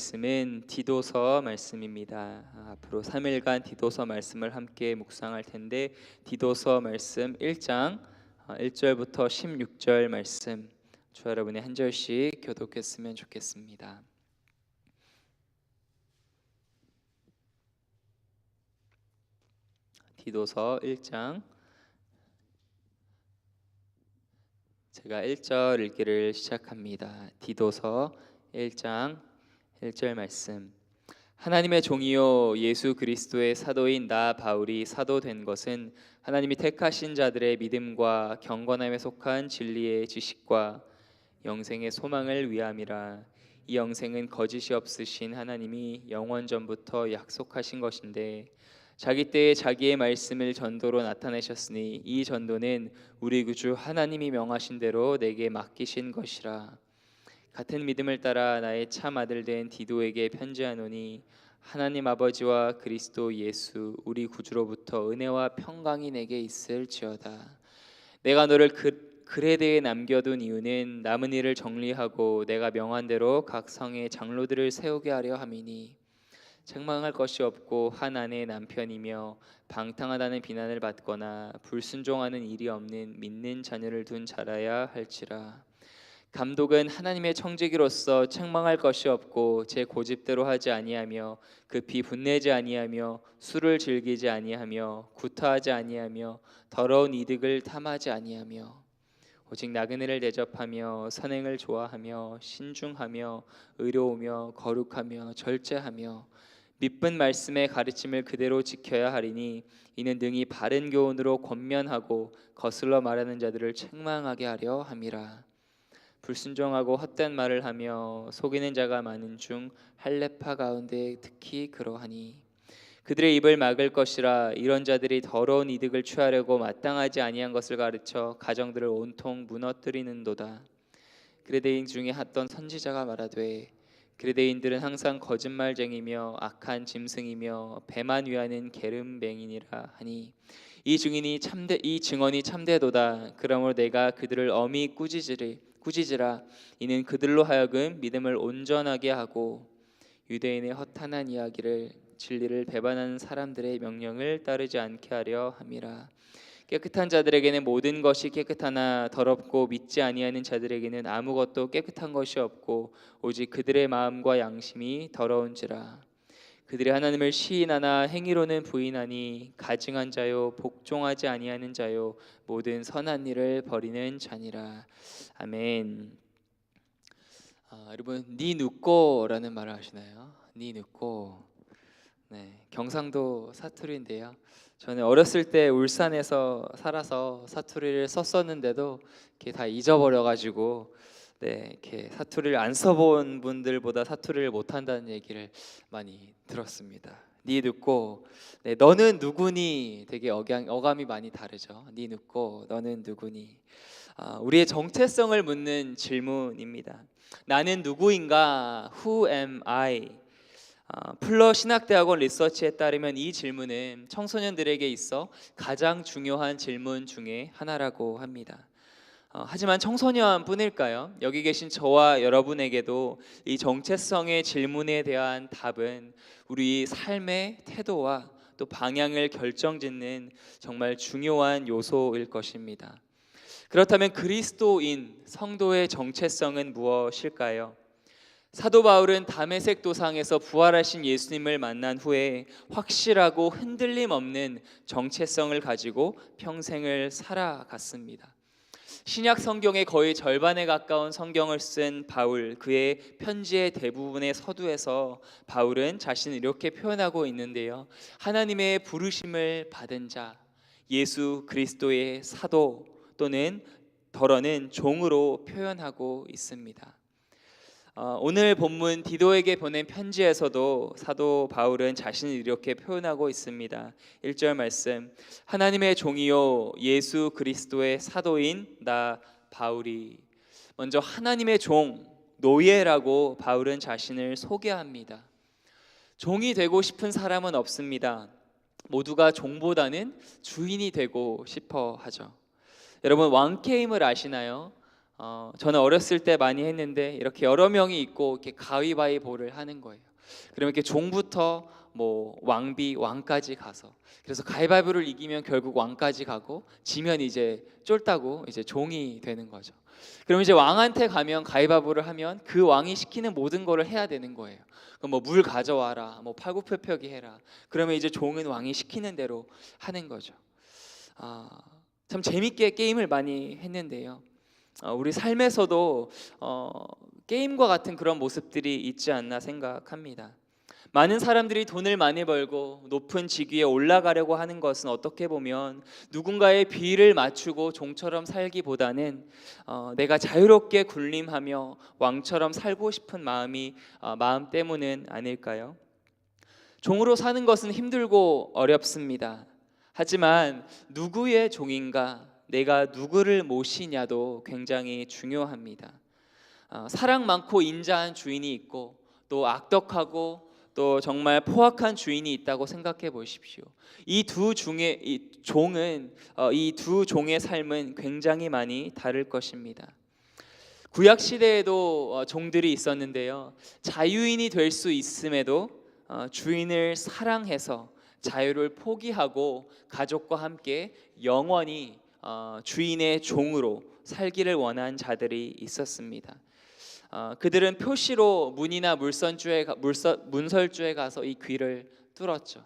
말씀은 디도서 말씀입니다. 앞으로 3일간 디도서 말씀을 함께 묵상할 텐데 디도서 말씀 1장 1절부터 16절 말씀 저 여러분이 한 절씩 교독했으면 좋겠습니다. 디도서 1장 제가 1절 읽기를 시작합니다. 디도서 1장 1절 말씀. 하나님의 종이요 예수 그리스도의 사도인 나 바울이 사도된 것은 하나님이 택하신 자들의 믿음과 경건함에 속한 진리의 지식과 영생의 소망을 위함이라. 이 영생은 거짓이 없으신 하나님이 영원 전부터 약속하신 것인데 자기 때에 자기의 말씀을 전도로 나타내셨으니 이 전도는 우리 구주 하나님이 명하신 대로 내게 맡기신 것이라. 같은 믿음을 따라 나의 참 아들 된 디도에게 편지하노니 하나님 아버지와 그리스도 예수 우리 구주로부터 은혜와 평강이 내게 있을지어다. 내가 너를 그레데에 남겨둔 이유는 남은 일을 정리하고 내가 명한 대로 각 성의 장로들을 세우게 하려 함이니 책망할 것이 없고 한 아내의 남편이며 방탕하다는 비난을 받거나 불순종하는 일이 없는 믿는 자녀를 둔 자라야 할지라. 감독은 하나님의 청지기로서 책망할 것이 없고 제 고집대로 하지 아니하며 급히 분내지 아니하며 술을 즐기지 아니하며 구타하지 아니하며 더러운 이득을 탐하지 아니하며 오직 나그네를 대접하며 선행을 좋아하며 신중하며 의로우며 거룩하며 절제하며 믿은 말씀의 가르침을 그대로 지켜야 하리니 이는 능히 바른 교훈으로 권면하고 거슬러 말하는 자들을 책망하게 하려 함이라. 불순종하고 헛된 말을 하며 속이는 자가 많은 중 할례파 가운데 특히 그러하니 그들의 입을 막을 것이라. 이런 자들이 더러운 이득을 취하려고 마땅하지 아니한 것을 가르쳐 가정들을 온통 무너뜨리는도다. 그레데인 중에 핫던 선지자가 말하되 그레데인들은 항상 거짓말쟁이며 악한 짐승이며 배만 위하는 게으름뱅이니라 하니 이 증언이 참되도다. 그러므로 내가 그들을 엄히 꾸짖으라. 이는 그들로 하여금 믿음을 온전하게 하고 유대인의 허탄한 이야기를 진리를 배반하는 사람들의 명령을 따르지 않게 하려 함이라. 깨끗한 자들에게는 모든 것이 깨끗하나 더럽고 믿지 아니하는 자들에게는 아무것도 깨끗한 것이 없고 오직 그들의 마음과 양심이 더러운지라. 그들이 하나님을 시인하나 행위로는 부인하니 가증한 자요 복종하지 아니하는 자요 모든 선한 일을 버리는 자니라. 아멘. 여러분 니 눕고라는 말을 아시나요? 니 눕고. 네, 경상도 사투리인데요. 저는 어렸을 때 울산에서 살아서 사투리를 썼었는데도 이렇게 다 잊어버려가지고 이렇게 사투리를 안 써본 분들보다 사투리를 못한다는 얘기를 많이 들었습니다. 니 눕고, 너는 누구니? 되게 어감이 많이 다르죠. 니 눕고, 너는 누구니? 우리의 정체성을 묻는 질문입니다. 나는 누구인가? Who am I? 풀러 신학대학원 리서치에 따르면 이 질문은 청소년들에게 있어 가장 중요한 질문 중에 하나라고 합니다. 하지만 청소년뿐일까요? 여기 계신 저와 여러분에게도 이 정체성의 질문에 대한 답은 우리 삶의 태도와 또 방향을 결정짓는 정말 중요한 요소일 것입니다. 그렇다면 그리스도인 성도의 정체성은 무엇일까요? 사도 바울은 다메섹 도상에서 부활하신 예수님을 만난 후에 확실하고 흔들림 없는 정체성을 가지고 평생을 살아갔습니다. 신약 성경의 거의 절반에 가까운 성경을 쓴 바울, 그의 편지의 대부분의 서두에서 바울은 자신을 이렇게 표현하고 있는데요. 하나님의 부르심을 받은 자, 예수 그리스도의 사도 또는 더러는 종으로 표현하고 있습니다. 오늘 본문 디도에게 보낸 편지에서도 사도 바울은 자신을 이렇게 표현하고 있습니다. 1절 말씀, 하나님의 종이요 예수 그리스도의 사도인 나 바울이. 먼저 하나님의 종, 노예라고 바울은 자신을 소개합니다. 종이 되고 싶은 사람은 없습니다. 모두가 종보다는 주인이 되고 싶어 하죠. 여러분 왕게임을 아시나요? 저는 어렸을 때 많이 했는데 이렇게 여러 명이 있고 이렇게 가위바위보를 하는 거예요. 그러면 이렇게 종부터 뭐 왕비, 왕까지 가서, 그래서 가위바위보를 이기면 결국 왕까지 가고 지면 이제 쫄다고 이제 종이 되는 거죠. 그럼 이제 왕한테 가면 가위바위보를 하면 그 왕이 시키는 모든 거를 해야 되는 거예요. 그럼 뭐 물 가져와라, 뭐 팔굽혀펴기 해라. 그러면 이제 종은 왕이 시키는 대로 하는 거죠. 참 재밌게 게임을 많이 했는데요. 우리 삶에서도 게임과 같은 그런 모습들이 있지 않나 생각합니다. 많은 사람들이 돈을 많이 벌고 높은 직위에 올라가려고 하는 것은 어떻게 보면 누군가의 비위를 맞추고 종처럼 살기보다는 내가 자유롭게 군림하며 왕처럼 살고 싶은 마음 때문은 아닐까요? 종으로 사는 것은 힘들고 어렵습니다. 하지만 누구의 종인가, 내가 누구를 모시냐도 굉장히 중요합니다. 사랑 많고 인자한 주인이 있고 또 악덕하고 또 정말 포악한 주인이 있다고 생각해 보십시오. 이 두 종의 삶은 굉장히 많이 다를 것입니다. 구약 시대에도 종들이 있었는데요. 자유인이 될 수 있음에도 주인을 사랑해서 자유를 포기하고 가족과 함께 영원히 주인의 종으로 살기를 원한 자들이 있었습니다. 그들은 표시로 문이나 문설주에 가서 이 귀를 뚫었죠.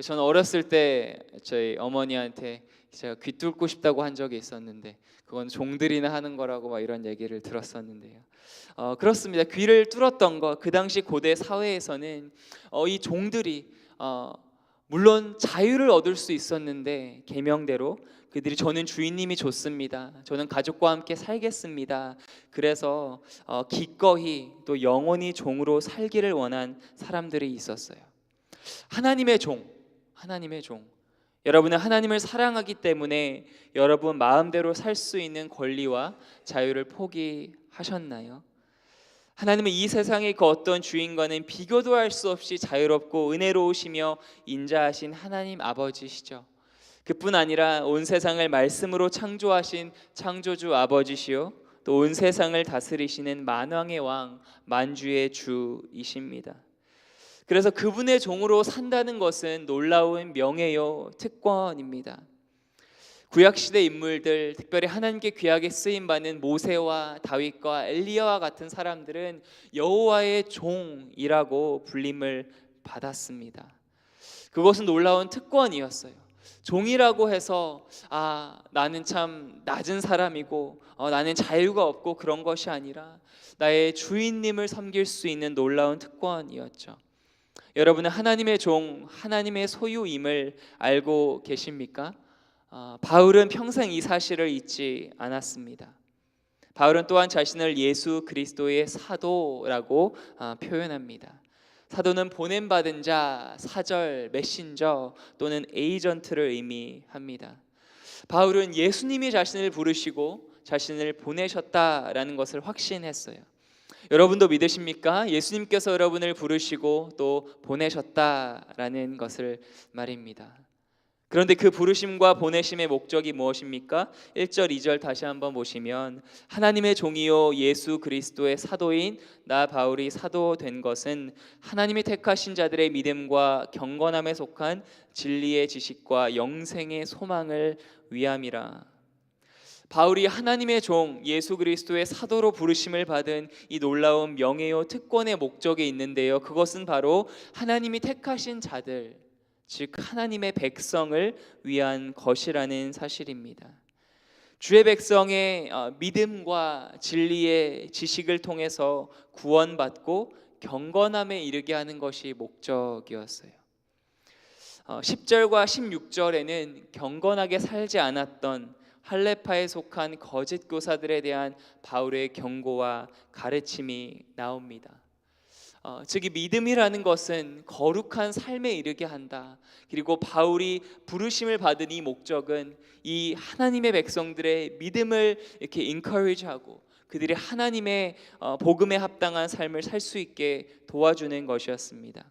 저는 어렸을 때 저희 어머니한테 제가 귀 뚫고 싶다고 한 적이 있었는데 그건 종들이나 하는 거라고 막 이런 얘기를 들었었는데요. 그렇습니다. 귀를 뚫었던 거, 그 당시 고대 사회에서는 이 종들이 물론 자유를 얻을 수 있었는데 계명대로 그들이 저는 주인님이 좋습니다. 저는 가족과 함께 살겠습니다. 그래서 기꺼이 또 영원히 종으로 살기를 원한 사람들이 있었어요. 하나님의 종. 여러분은 하나님을 사랑하기 때문에 여러분 마음대로 살 수 있는 권리와 자유를 포기하셨나요? 하나님은 이 세상의 그 어떤 주인과는 비교도 할 수 없이 자유롭고 은혜로우시며 인자하신 하나님 아버지시죠. 그뿐 아니라 온 세상을 말씀으로 창조하신 창조주 아버지시요 또 온 세상을 다스리시는 만왕의 왕, 만주의 주이십니다. 그래서 그분의 종으로 산다는 것은 놀라운 명예요 특권입니다. 구약시대 인물들, 특별히 하나님께 귀하게 쓰임받는 모세와 다윗과 엘리야와 같은 사람들은 여호와의 종이라고 불림을 받았습니다. 그것은 놀라운 특권이었어요. 종이라고 해서 나는 참 낮은 사람이고 나는 자유가 없고 그런 것이 아니라 나의 주인님을 섬길 수 있는 놀라운 특권이었죠. 여러분은 하나님의 종, 하나님의 소유임을 알고 계십니까? 바울은 평생 이 사실을 잊지 않았습니다. 바울은 또한 자신을 예수 그리스도의 사도라고 표현합니다. 사도는 보냄받은 자, 사절, 메신저 또는 에이전트를 의미합니다. 바울은 예수님이 자신을 부르시고 자신을 보내셨다라는 것을 확신했어요. 여러분도 믿으십니까? 예수님께서 여러분을 부르시고 또 보내셨다라는 것을 말입니다. 그런데 그 부르심과 보내심의 목적이 무엇입니까? 1절, 2절 다시 한번 보시면 하나님의 종이요 예수 그리스도의 사도인 나 바울이 사도 된 것은 하나님이 택하신 자들의 믿음과 경건함에 속한 진리의 지식과 영생의 소망을 위함이라. 바울이 하나님의 종 예수 그리스도의 사도로 부르심을 받은 이 놀라운 명예요 특권의 목적이 있는데요. 그것은 바로 하나님이 택하신 자들, 즉 하나님의 백성을 위한 것이라는 사실입니다. 주의 백성의 믿음과 진리의 지식을 통해서 구원받고 경건함에 이르게 하는 것이 목적이었어요. 10절과 16절에는 경건하게 살지 않았던 할레파에 속한 거짓 교사들에 대한 바울의 경고와 가르침이 나옵니다. 즉 이 믿음이라는 것은 거룩한 삶에 이르게 한다. 그리고 바울이 부르심을 받은 이 목적은 이 하나님의 백성들의 믿음을 이렇게 encourage하고 그들이 하나님의 복음에 합당한 삶을 살 수 있게 도와주는 것이었습니다.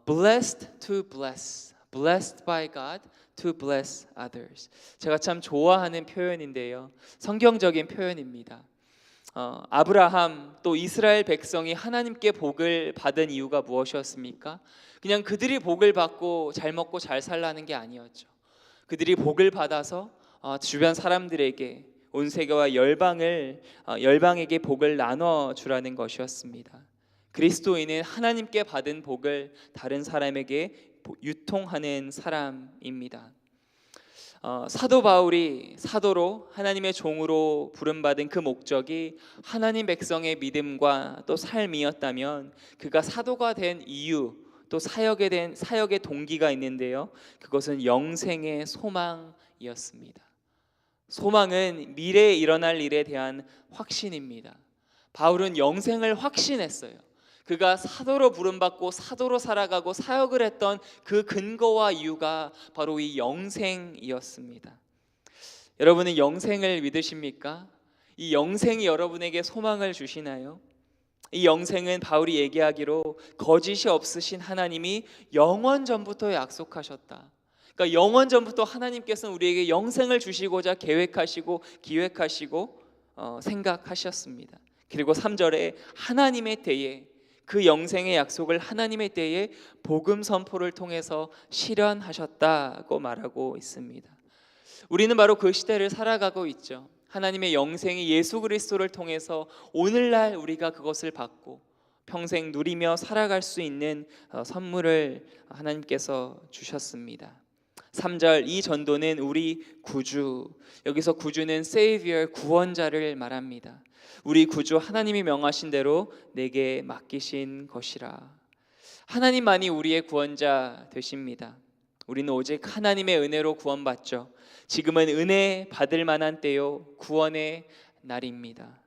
Blessed to bless, blessed by God to bless others. 제가 참 좋아하는 표현인데요. 성경적인 표현입니다. 아브라함 또 이스라엘 백성이 하나님께 복을 받은 이유가 무엇이었습니까? 그냥 그들이 복을 받고 잘 먹고 잘 살라는 게 아니었죠. 그들이 복을 받아서 주변 사람들에게 온 세계와 열방에게 복을 나눠 주라는 것이었습니다. 그리스도인은 하나님께 받은 복을 다른 사람에게 유통하는 사람입니다. 사도 바울이 사도로 하나님의 종으로 부름받은 그 목적이 하나님 백성의 믿음과 또 삶이었다면 그가 사도가 된 이유 또 사역의 동기가 있는데요. 그것은 영생의 소망이었습니다. 소망은 미래에 일어날 일에 대한 확신입니다. 바울은 영생을 확신했어요. 그가 사도로 부름받고 사도로 살아가고 사역을 했던 그 근거와 이유가 바로 이 영생이었습니다. 여러분은 영생을 믿으십니까? 이 영생이 여러분에게 소망을 주시나요? 이 영생은 바울이 얘기하기로 거짓이 없으신 하나님이 영원 전부터 약속하셨다. 그러니까 영원 전부터 하나님께서는 우리에게 영생을 주시고자 계획하시고 기획하시고 생각하셨습니다. 그리고 3절에 하나님의 때에 그 영생의 약속을 하나님의 때에 복음 선포를 통해서 실현하셨다고 말하고 있습니다. 우리는 바로 그 시대를 살아가고 있죠. 하나님의 영생이 예수 그리스도를 통해서 오늘날 우리가 그것을 받고 평생 누리며 살아갈 수 있는 선물을 하나님께서 주셨습니다. 3절 이 전도는 우리 구주, 여기서 구주는 Savior, 구원자를 말합니다. 우리 구주 하나님이 명하신 대로 내게 맡기신 것이라. 하나님만이 우리의 구원자 되십니다. 우리는 오직 하나님의 은혜로 구원받죠. 지금은 은혜 받을 만한 때요, 구원의 날입니다.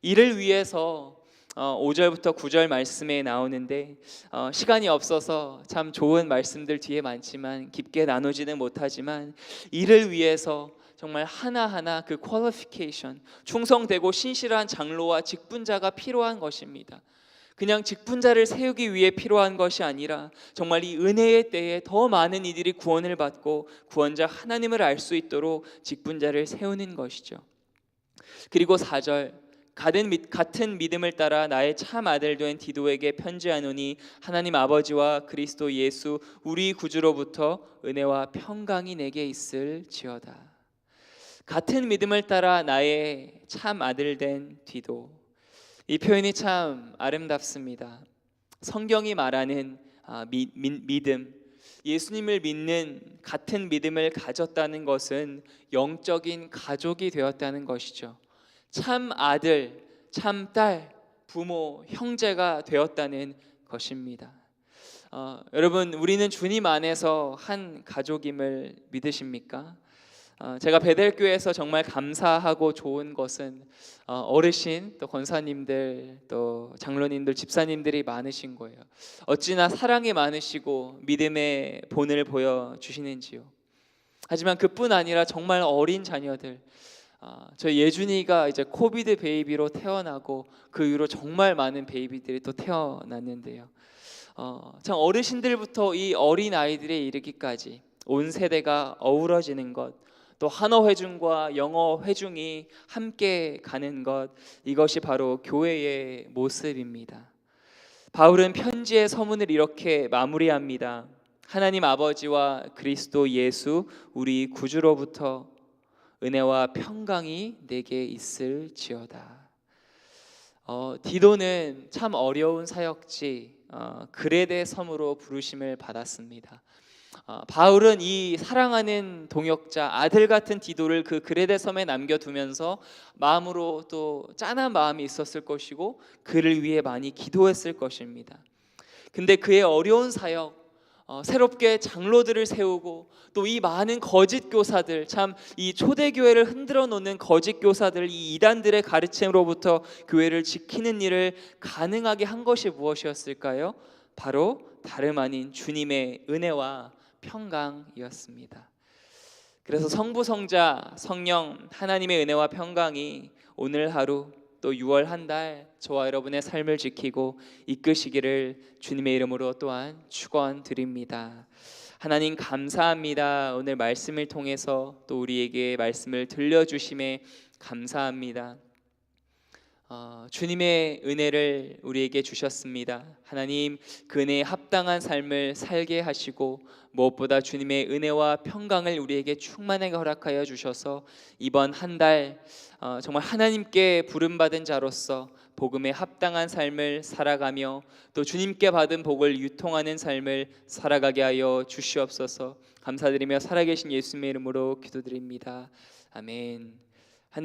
이를 위해서 5절부터 9절 말씀에 나오는데 시간이 없어서 참 좋은 말씀들 뒤에 많지만 깊게 나누지는 못하지만 이를 위해서 정말 하나하나 그 퀄리피케이션, 충성되고 신실한 장로와 직분자가 필요한 것입니다. 그냥 직분자를 세우기 위해 필요한 것이 아니라 정말 이 은혜의 때에 더 많은 이들이 구원을 받고 구원자 하나님을 알 수 있도록 직분자를 세우는 것이죠. 그리고 4절 같은 믿음을 따라 나의 참 아들 된 디도에게 편지하노니 하나님 아버지와 그리스도 예수 우리 구주로부터 은혜와 평강이 내게 있을지어다. 같은 믿음을 따라 나의 참 아들 된 디도, 이 표현이 참 아름답습니다. 성경이 말하는 믿음, 예수님을 믿는 같은 믿음을 가졌다는 것은 영적인 가족이 되었다는 것이죠. 참 아들, 참 딸, 부모, 형제가 되었다는 것입니다. 여러분, 우리는 주님 안에서 한 가족임을 믿으십니까? 제가 베델교회에서 정말 감사하고 좋은 것은 어르신 또 권사님들 또 장로님들 집사님들이 많으신 거예요. 어찌나 사랑이 많으시고 믿음의 본을 보여주시는지요. 하지만 그뿐 아니라 정말 어린 자녀들, 저희 예준이가 이제 코비드 베이비로 태어나고 그 이후로 정말 많은 베이비들이 또 태어났는데요. 참 어르신들부터 이 어린 아이들에 이르기까지 온 세대가 어우러지는 것, 또 한어 회중과 영어 회중이 함께 가는 것, 이것이 바로 교회의 모습입니다. 바울은 편지의 서문을 이렇게 마무리합니다. 하나님 아버지와 그리스도 예수 우리 구주로부터 은혜와 평강이 내게 있을지어다. 디도는 참 어려운 사역지 그레데 섬으로 부르심을 받았습니다. 바울은 이 사랑하는 동역자 아들 같은 디도를 그 그레데 섬에 남겨두면서 마음으로 또 짠한 마음이 있었을 것이고 그를 위해 많이 기도했을 것입니다. 근데 그의 어려운 사역, 새롭게 장로들을 세우고 또 이 많은 거짓 교사들, 참 이 초대교회를 흔들어 놓는 거짓 교사들, 이 이단들의 가르침으로부터 교회를 지키는 일을 가능하게 한 것이 무엇이었을까요? 바로 다름 아닌 주님의 은혜와 평강이었습니다. 그래서 성부, 성자, 성령 하나님의 은혜와 평강이 오늘 하루 또 6월 한 달 저와 여러분의 삶을 지키고 이끄시기를 주님의 이름으로 또한 축원드립니다. 하나님 감사합니다. 오늘 말씀을 통해서 또 우리에게 말씀을 들려주심에 감사합니다. 주님의 은혜를 우리에게 주셨습니다. 하나님 그 은혜에 합당한 삶을 살게 하시고 무엇보다 주님의 은혜와 평강을 우리에게 충만하게 허락하여 주셔서 이번 한 달 정말 하나님께 부름받은 자로서 복음에 합당한 삶을 살아가며 또 주님께 받은 복을 유통하는 삶을 살아가게 하여 주시옵소서. 감사드리며 살아계신 예수님의 이름으로 기도드립니다. 아멘.